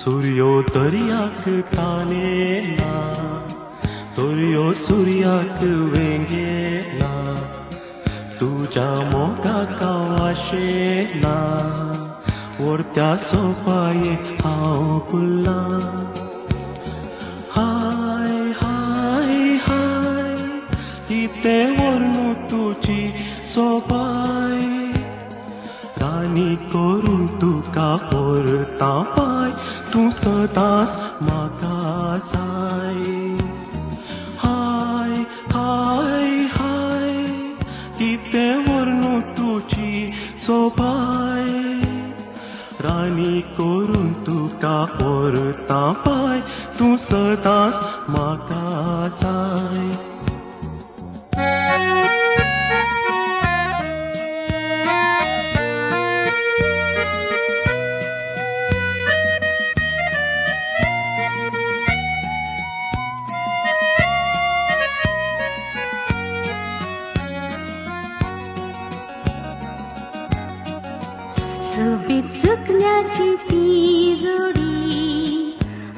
सूर्योदयाक तानेला तोर्यो सूर्याक वेंगेला तुझ्या मोगाका वाशेला वरत्या सोपाये हांव कुल्ला हाय हाय हाय किते वर्णू तुझी सोपाय रानी करून तुका परता पाय तू सदांच म्हाका जाय हाय हाय हाय किते वर्णू तुझी सोपाय रानी करून तुका परता पाय तू सदांच म्हाका जाय सुबीत सुकण्याची ती जोडी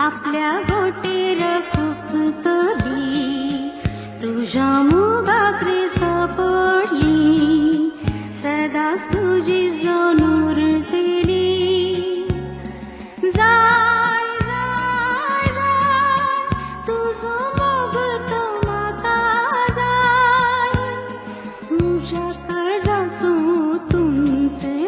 आपल्या गोटेर फुकतली तुझ्या मुगाकडे सापडली सदांच तुझी जावन उरतली जाय जाय जाय तुझो मोग तो म्हाका जाय तुझ्या काळजाचो तुमचे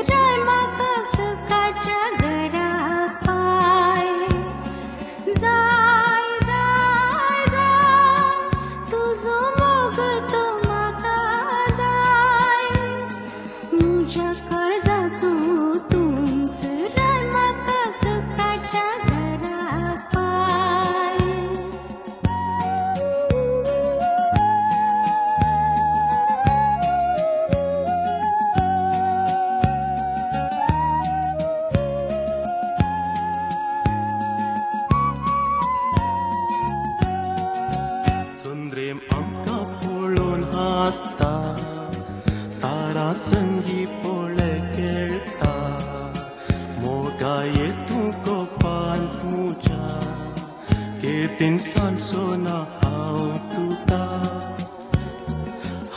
प्रेम आमकां पळोवन हांसता तारा संगी पळय खेळटा मोगाये तूं कोपान तुज्या केतीन सांचो ना हांव तुका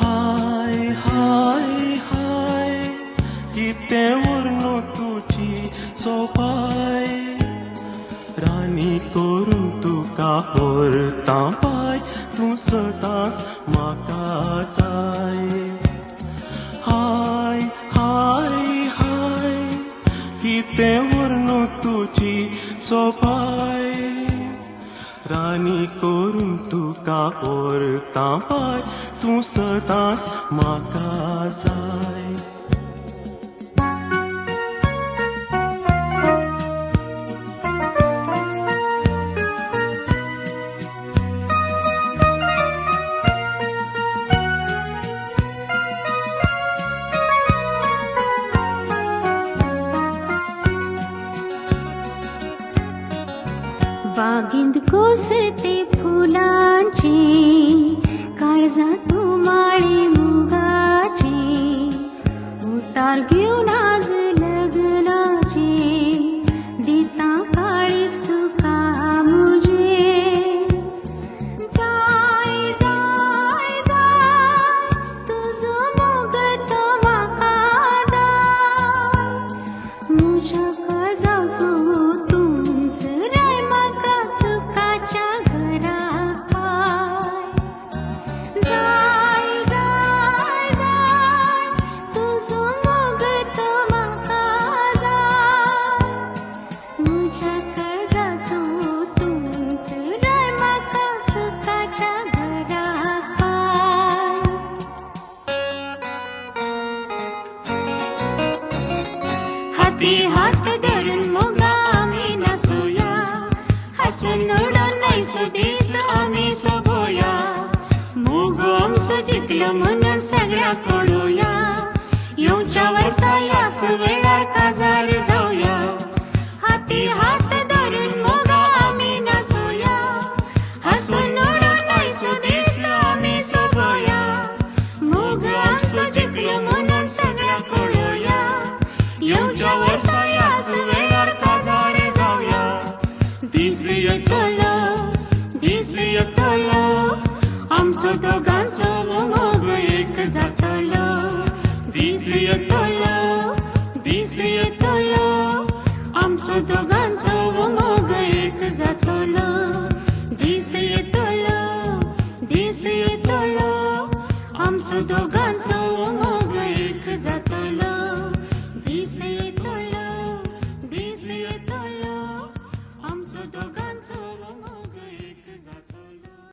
हाय हाय हाय कितें वर्णू तुजी सोपाय रानी करून तुका परता पाय तू सदांच म्हाका जाय हाय हाय हाय कितें वर्णू तुजी सोपाय रानी करून तुका परता पाय तू सदांच म्हाका जाय बागेंत कोसते फुलांची काळजांत माळी मुगाची उतार घेवन आज लग्नाची दिता काळीज तुका मुजे जाय जाय जाय तुजो मोग तो म्हाका दाय म्हज्या काळजाचो हात धरून मोगा आम्ही नाचूया हसून उडून नाचू दीस आम्ही सोबोया मोग आमचो जितलो म्हणून सगळ्या कळूया येवच्या वर्सा ह्याच वेळार काजार जावया हाती हात धरून मोगा आम्ही नाचूया हसून उडून नाचू दीस आम्ही सोबोया मोग आमचो जितलो म्हणून सगळ्या कळूया येवच्या वर्सा ह्याच वेळार काजार जावया आमचो दोघांचो उमोग एक जातलो दीस येतलो दीस येतलो आमचो दोघांचो उमोग एक जातलो दीस येतलो दीस येतलो आमचो दोघांचो उमोग एक जातलो